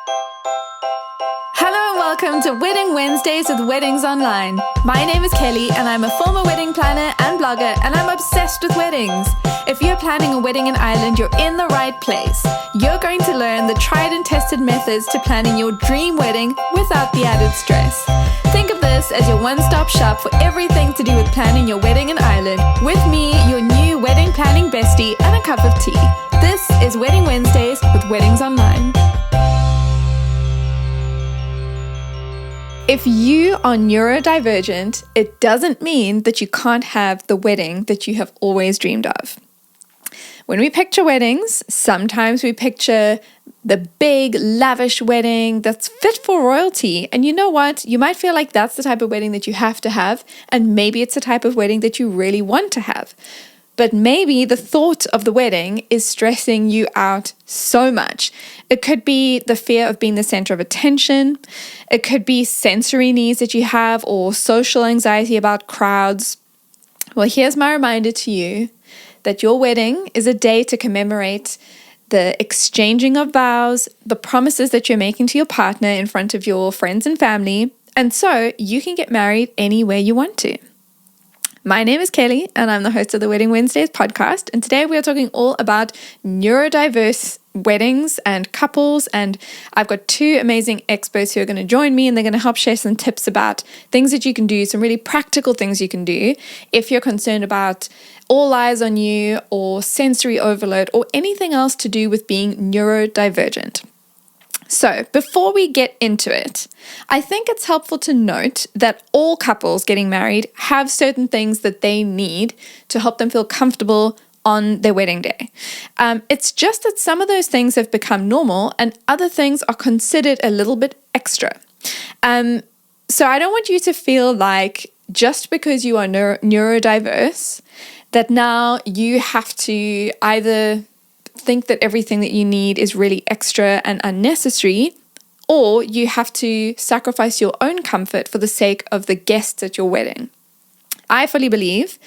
Hello and welcome to Wedding Wednesdays with Weddings Online. My name is Kelly and I'm a former wedding planner and blogger, and I'm obsessed with weddings. If you're planning a wedding in Ireland, you're in the right place. You're going to learn the tried and tested methods to planning your dream wedding without the added stress. Think of this as your one-stop shop for everything to do with planning your wedding in Ireland, with me, your new wedding planning bestie, and a cup of tea. This is Wedding Wednesdays with Weddings Online. If you are neurodivergent, it doesn't mean that you can't have the wedding that you have always dreamed of. When we picture weddings, sometimes we picture the big, lavish wedding that's fit for royalty. And you know what? You might feel like that's the type of wedding that you have to have, and maybe it's the type of wedding that you really want to have. But maybe the thought of the wedding is stressing you out so much. It could be the fear of being the center of attention. It could be sensory needs that you have or social anxiety about crowds. Well, here's my reminder to you that your wedding is a day to commemorate the exchanging of vows, the promises that you're making to your partner in front of your friends and family, and so you can get married anywhere you want to. My name is Kelly, and I'm the host of the Wedding Wednesdays podcast, and today we are talking all about neurodiverse weddings and couples, and I've got two amazing experts who are going to join me, and they're going to help share some tips about things that you can do, some really practical things you can do if you're concerned about all eyes on you or sensory overload or anything else to do with being neurodivergent. So before we get into it, I think it's helpful to note that all couples getting married have certain things that they need to help them feel comfortable on their wedding day. It's just that some of those things have become normal and other things are considered a little bit extra. So I don't want you to feel like just because you are neurodiverse, that now you have to either think that everything that you need is really extra and unnecessary, or you have to sacrifice your own comfort for the sake of the guests at your wedding. I fully believe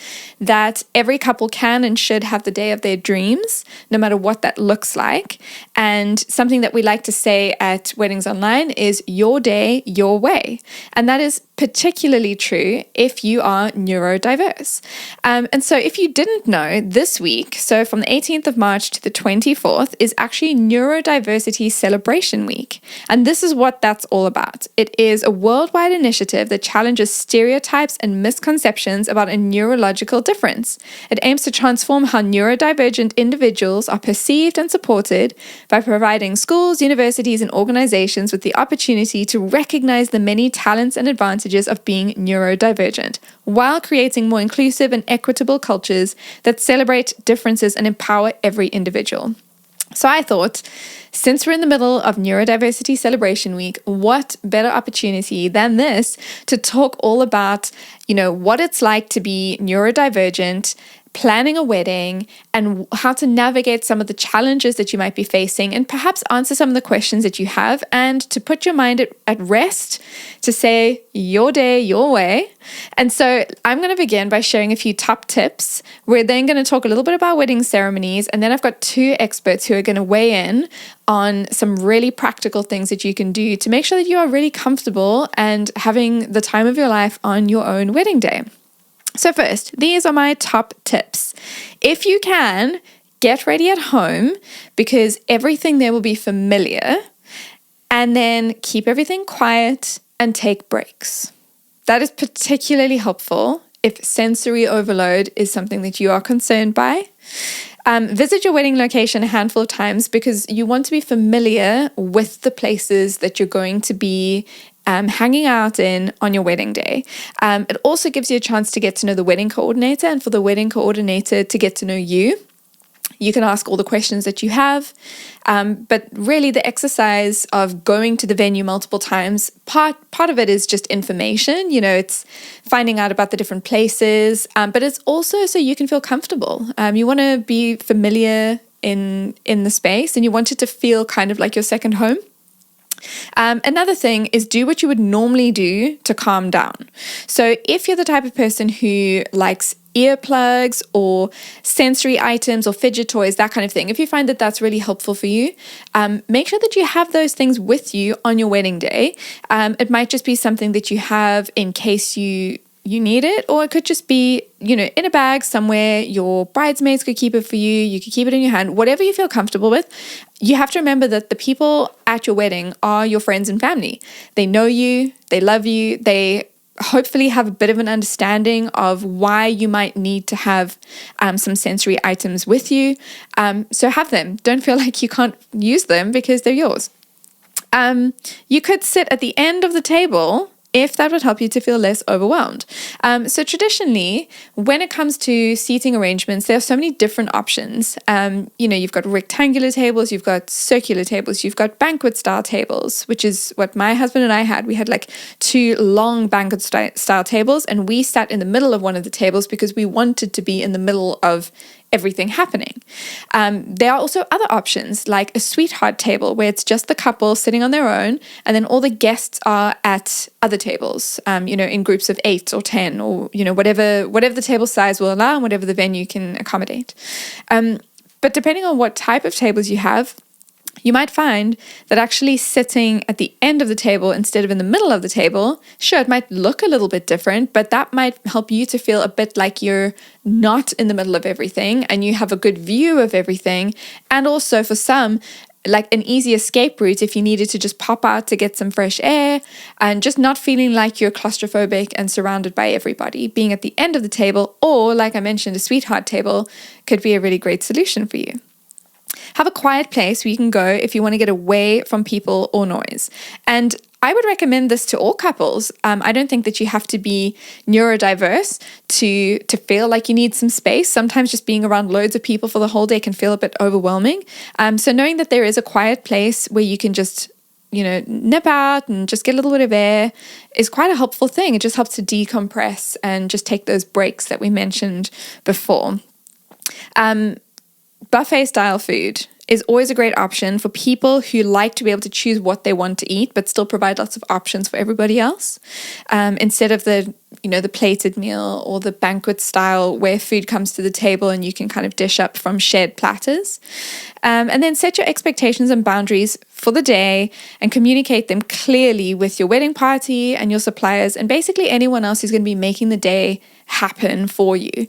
that every couple can and should have the day of their dreams, no matter what that looks like. And something that we like to say at Weddings Online is your day, your way. And that is particularly true if you are neurodiverse. And so if you didn't know, this week, so from the 18th of March to the 24th, is actually Neurodiversity Celebration Week. And this is what that's all about. It is a worldwide initiative that challenges stereotypes and misconceptions about a neurological difference. It aims to transform how neurodivergent individuals are perceived and supported by providing schools, universities, and organizations with the opportunity to recognize the many talents and advantages of being neurodivergent, while creating more inclusive and equitable cultures that celebrate differences and empower every individual. So I thought, since we're in the middle of Neurodiversity Celebration Week, what better opportunity than this to talk all about, what it's like to be neurodivergent, planning a wedding, and how to navigate some of the challenges that you might be facing, and perhaps answer some of the questions that you have, and to put your mind at rest, to say your day, your way. And so I'm going to begin by sharing a few top tips. We're then going to talk a little bit about wedding ceremonies, and then I've got two experts who are going to weigh in on some really practical things that you can do to make sure that you are really comfortable and having the time of your life on your own wedding day. So first, these are my top tips. If you can, get ready at home because everything there will be familiar, and then keep everything quiet and take breaks. That is particularly helpful if sensory overload is something that you are concerned by. Visit your wedding location a handful of times because you want to be familiar with the places that you're going to be hanging out in on your wedding day. It also gives you a chance to get to know the wedding coordinator and for the wedding coordinator to get to know you. You can ask all the questions that you have, but really the exercise of going to the venue multiple times, part of it is just information, it's finding out about the different places, but it's also so you can feel comfortable. You want to be familiar in the space and you want it to feel kind of like your second home. Another thing is do what you would normally do to calm down. So if you're the type of person who likes earplugs or sensory items or fidget toys, that kind of thing, if you find that that's really helpful for you, make sure that you have those things with you on your wedding day. It might just be something that you have in case you need it, or it could just be, in a bag somewhere. Your bridesmaids could keep it for you. You could keep it in your hand, whatever you feel comfortable with. You have to remember that the people at your wedding are your friends and family. They know you, they love you, they hopefully have a bit of an understanding of why you might need to have some sensory items with you. So have them. Don't feel like you can't use them because they're yours. You could sit at the end of the table if that would help you to feel less overwhelmed. So traditionally, when it comes to seating arrangements, there are so many different options. You've got rectangular tables, you've got circular tables, you've got banquet style tables, which is what my husband and I had. We had like 2 long banquet style tables, and we sat in the middle of one of the tables because we wanted to be in the middle of everything happening. There are also other options like a sweetheart table where it's just the couple sitting on their own, and then all the guests are at other tables, in groups of 8 or 10 or, whatever the table size will allow and whatever the venue can accommodate. But depending on what type of tables you have, you might find that actually sitting at the end of the table instead of in the middle of the table, sure, it might look a little bit different, but that might help you to feel a bit like you're not in the middle of everything and you have a good view of everything. And also for some, like an easy escape route if you needed to just pop out to get some fresh air and just not feeling like you're claustrophobic and surrounded by everybody. Being at the end of the table, or like I mentioned, a sweetheart table could be a really great solution for you. Have a quiet place where you can go if you want to get away from people or noise. And I would recommend this to all couples. I don't think that you have to be neurodiverse to feel like you need some space. Sometimes just being around loads of people for the whole day can feel a bit overwhelming. So knowing that there is a quiet place where you can just nip out and just get a little bit of air is quite a helpful thing. It just helps to decompress and just take those breaks that we mentioned before. Buffet style food is always a great option for people who like to be able to choose what they want to eat, but still provide lots of options for everybody else. Instead of the plated meal or the banquet style where food comes to the table and you can kind of dish up from shared platters. And then set your expectations and boundaries for the day and communicate them clearly with your wedding party and your suppliers and basically anyone else who's going to be making the day happen for you.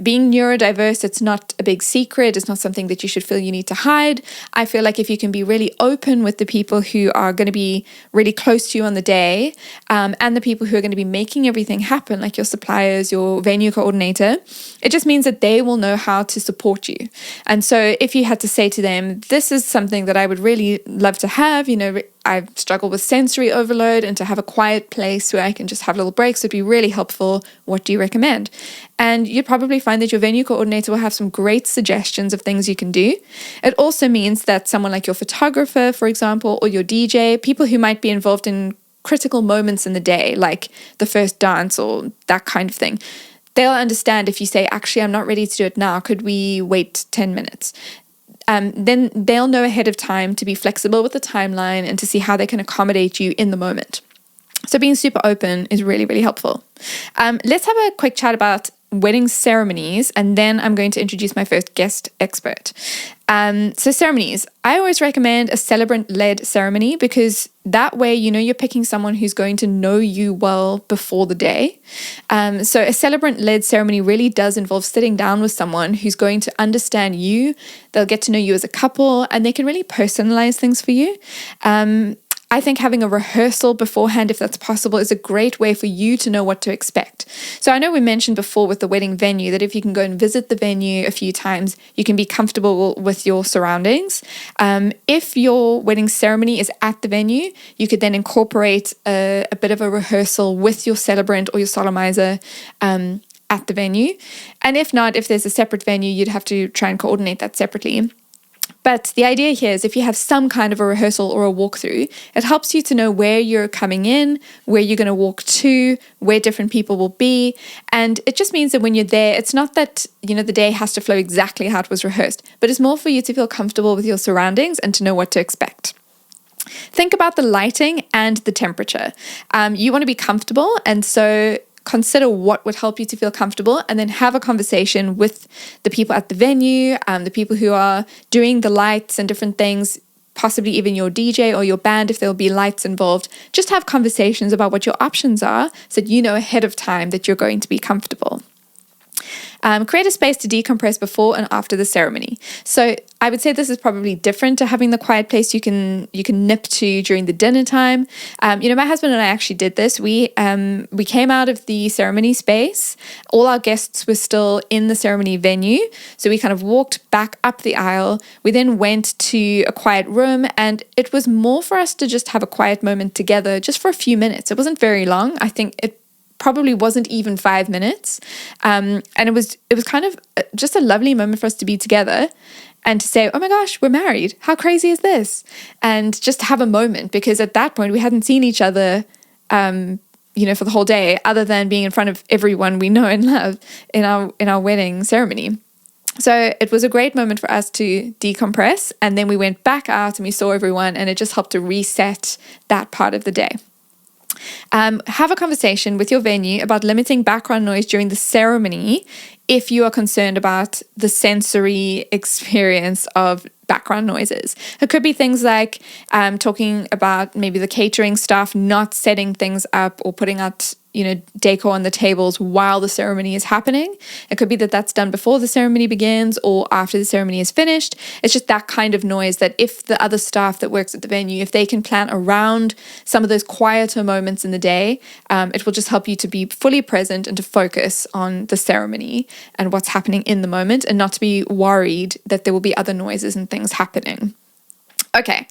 Being neurodiverse, it's not a big secret. It's not something that you should feel you need to hide. I feel like if you can be really open with the people who are going to be really close to you on the day, and the people who are going to be making everything happen, like your suppliers, your venue coordinator, it just means that they will know how to support you. And so if you had to say to them, this is something that I would really love to have, I struggle with sensory overload, and to have a quiet place where I can just have little breaks would be really helpful. What do you recommend? And you'd probably find that your venue coordinator will have some great suggestions of things you can do. It also means that someone like your photographer, for example, or your DJ, people who might be involved in critical moments in the day, like the first dance or that kind of thing, they'll understand if you say, actually, I'm not ready to do it now. Could we wait 10 minutes? Then they'll know ahead of time to be flexible with the timeline and to see how they can accommodate you in the moment. So being super open is really, really helpful. Let's have a quick chat about wedding ceremonies, and then I'm going to introduce my first guest expert. So ceremonies, I always recommend a celebrant-led ceremony because that way you're picking someone who's going to know you well before the day. So a celebrant-led ceremony really does involve sitting down with someone who's going to understand you. They'll get to know you as a couple, and they can really personalize things for you. I think having a rehearsal beforehand, if that's possible, is a great way for you to know what to expect. So I know we mentioned before with the wedding venue that if you can go and visit the venue a few times, you can be comfortable with your surroundings. If your wedding ceremony is at the venue, you could then incorporate a bit of a rehearsal with your celebrant or your solemnizer at the venue. And if not, if there's a separate venue, you'd have to try and coordinate that separately. But the idea here is if you have some kind of a rehearsal or a walkthrough, it helps you to know where you're coming in, where you're going to walk to, where different people will be. And it just means that when you're there, it's not that, the day has to flow exactly how it was rehearsed, but it's more for you to feel comfortable with your surroundings and to know what to expect. Think about the lighting and the temperature. You want to be comfortable, and so consider what would help you to feel comfortable, and then have a conversation with the people at the venue, the people who are doing the lights and different things, possibly even your DJ or your band if there'll be lights involved. Just have conversations about what your options are so that you know ahead of time that you're going to be comfortable. Create a space to decompress before and after the ceremony. So I would say this is probably different to having the quiet place you can nip to during the dinner time. My husband and I actually did this. We came out of the ceremony space. All our guests were still in the ceremony venue. So we kind of walked back up the aisle. We then went to a quiet room, and it was more for us to just have a quiet moment together just for a few minutes. It wasn't very long. I think it probably wasn't even 5 minutes. And it was kind of just a lovely moment for us to be together and to say, oh my gosh, we're married. How crazy is this? And just have a moment, because at that point we hadn't seen each other, for the whole day, other than being in front of everyone we know and love in our wedding ceremony. So it was a great moment for us to decompress. And then we went back out and we saw everyone, and it just helped to reset that part of the day. Have a conversation with your venue about limiting background noise during the ceremony if you are concerned about the sensory experience of background noises. It could be things like talking about maybe the catering staff not setting things up or putting out decor on the tables while the ceremony is happening. It could be that that's done before the ceremony begins or after the ceremony is finished. It's just that kind of noise that if the other staff that works at the venue, if they can plan around some of those quieter moments in the day, it will just help you to be fully present and to focus on the ceremony and what's happening in the moment, and not to be worried that there will be other noises and things happening. Okay.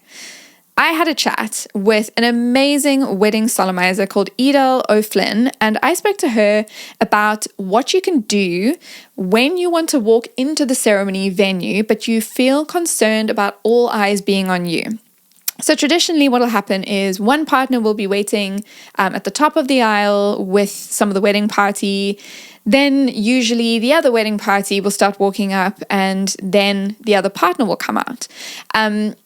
I had a chat with an amazing wedding solemnizer called Edel O'Flynn, and I spoke to her about what you can do when you want to walk into the ceremony venue, but you feel concerned about all eyes being on you. So traditionally what will happen is one partner will be waiting at the top of the aisle with some of the wedding party. Then usually the other wedding party will start walking up, and then the other partner will come out.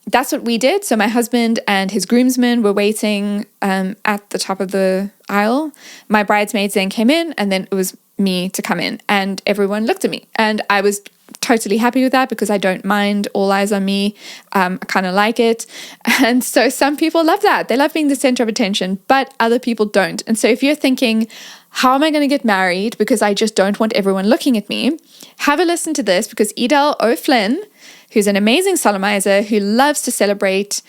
That's what we did. So my husband and his groomsmen were waiting at the top of the aisle. My bridesmaids then came in, and then it was me to come in, and everyone looked at me. And I was totally happy with that because I don't mind all eyes on me. I kind of like it. And so some people love that. They love being the center of attention, but other people don't. And so if you're thinking, how am I going to get married because I just don't want everyone looking at me? Have a listen to this, because Edel O'Flynn, who's an amazing solemnizer who loves to celebrate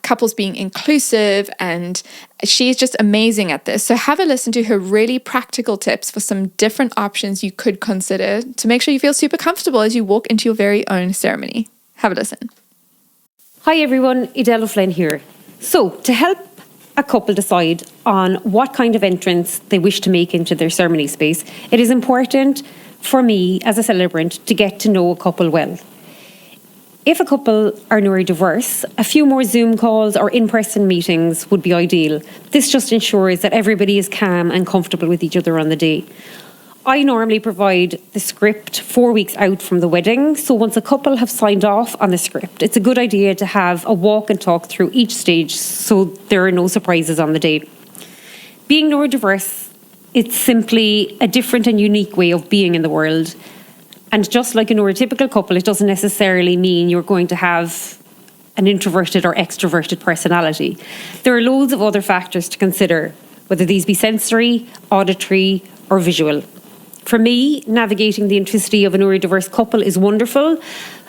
couples being inclusive, and she's just amazing at this. So have a listen to her really practical tips for some different options you could consider to make sure you feel super comfortable as you walk into your very own ceremony. Have a listen. Hi everyone, Edel O'Flynn here. So to help a couple decide on what kind of entrance they wish to make into their ceremony space, it is important for me as a celebrant to get to know a couple well. If a couple are neurodiverse, a few more Zoom calls or in-person meetings would be ideal. This just ensures that everybody is calm and comfortable with each other on the day. I normally provide the script 4 weeks out from the wedding, so once a couple have signed off on the script, it's a good idea to have a walk and talk through each stage so there are no surprises on the day. Being neurodiverse, it's simply a different and unique way of being in the world. And just like a neurotypical couple, it doesn't necessarily mean you're going to have an introverted or extroverted personality. There are loads of other factors to consider, whether these be sensory, auditory, or visual. For me, navigating the intricity of a neurodiverse couple is wonderful,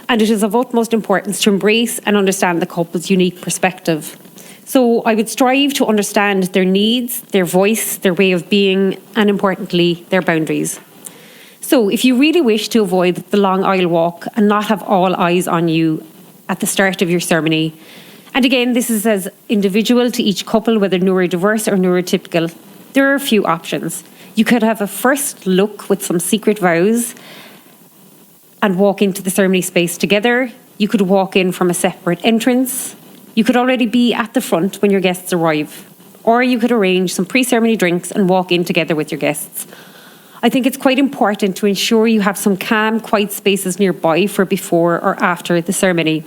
and it is of utmost importance to embrace and understand the couple's unique perspective. So I would strive to understand their needs, their voice, their way of being, and importantly, their boundaries. So if you really wish to avoid the long aisle walk and not have all eyes on you at the start of your ceremony, and again, this is as individual to each couple, whether neurodiverse or neurotypical, there are a few options. You could have a first look with some secret vows and walk into the ceremony space together. You could walk in from a separate entrance. You could already be at the front when your guests arrive. Or you could arrange some pre-ceremony drinks and walk in together with your guests. I think it's quite important to ensure you have some calm, quiet spaces nearby for before or after the ceremony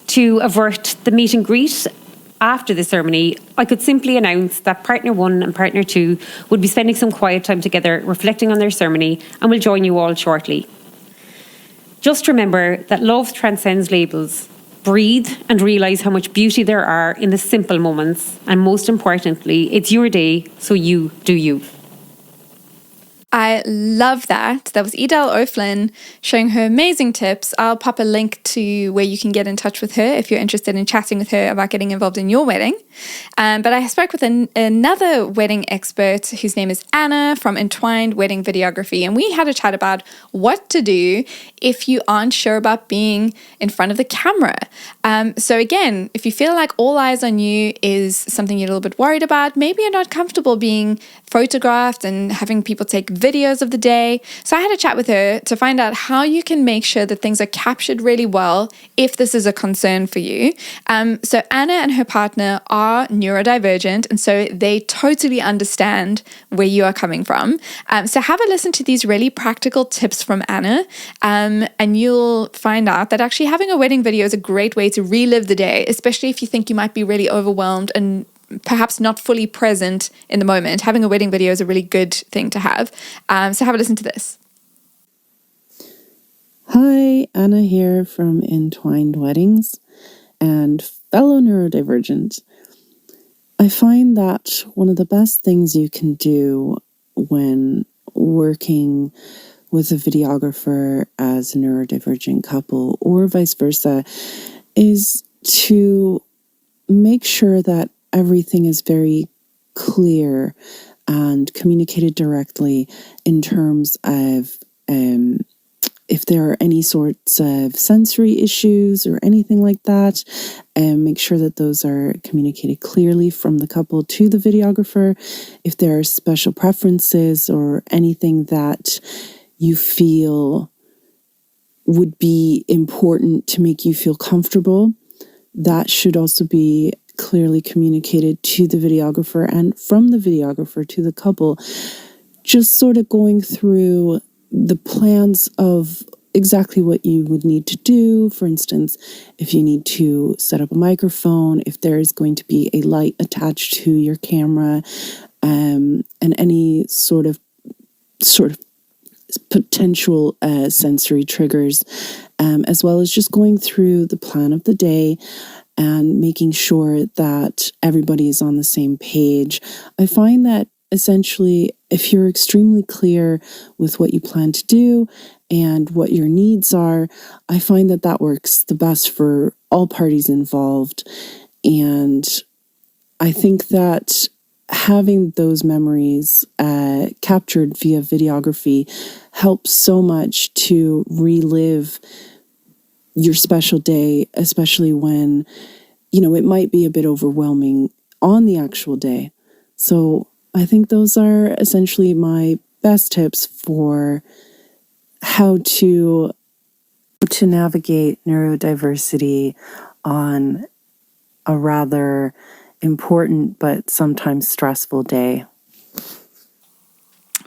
to avert the meet and greet after the ceremony, I could simply announce that partner 1 and partner 2 would be spending some quiet time together reflecting on their ceremony and will join you all shortly. Just remember that love transcends labels. Breathe and realise how much beauty there are in the simple moments. And most importantly, it's your day, so you do you. I love that. That was Edel O'Flynn showing her amazing tips. I'll pop a link to where you can get in touch with her if you're interested in chatting with her about getting involved in your wedding. But I spoke with another wedding expert whose name is Anna from Entwined Wedding Videography. And we had a chat about what to do if you aren't sure about being in front of the camera. So again, if you feel like all eyes on you is something you're a little bit worried about, maybe you're not comfortable being photographed and having people take videos of the day. So I had a chat with her to find out how you can make sure that things are captured really well if this is a concern for you. So Anna and her partner are neurodivergent, and so they totally understand where you are coming from. So have a listen to these really practical tips from Anna, and you'll find out that actually having a wedding video is a great way to relive the day, especially if you think you might be really overwhelmed and perhaps not fully present in the moment. Having a wedding video is a really good thing to have. So have a listen to this. Hi, Anna here from Entwined Weddings and fellow neurodivergent. I find that one of the best things you can do when working with a videographer as a neurodivergent couple or vice versa is to make sure that everything is very clear and communicated directly in terms of if there are any sorts of sensory issues or anything like that, make sure that those are communicated clearly from the couple to the videographer. If there are special preferences or anything that you feel would be important to make you feel comfortable, that should also be clearly communicated to the videographer and from the videographer to the couple. Just sort of going through the plans of exactly what you would need to do. For instance, if you need to set up a microphone, if there is going to be a light attached to your camera, and any sort of potential sensory triggers, as well as just going through the plan of the day and making sure that everybody is on the same page. I find that essentially, if you're extremely clear with what you plan to do and what your needs are, I find that that works the best for all parties involved. And I think that having those memories captured via videography helps so much to relive your special day, especially when, it might be a bit overwhelming on the actual day. So I think those are essentially my best tips for how to navigate neurodiversity on a rather important but sometimes stressful day.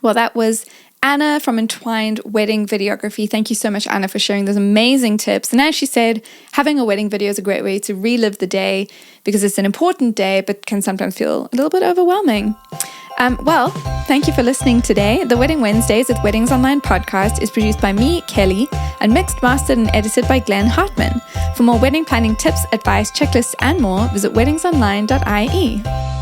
Well, that was Anna from Entwined Wedding Videography. Thank you so much, Anna, for sharing those amazing tips. And as she said, having a wedding video is a great way to relive the day because it's an important day, but can sometimes feel a little bit overwhelming. Well, thank you for listening today. The Wedding Wednesdays at Weddings Online podcast is produced by me, Kelly, and mixed, mastered, and edited by Glenn Hartman. For more wedding planning tips, advice, checklists, and more, visit weddingsonline.ie.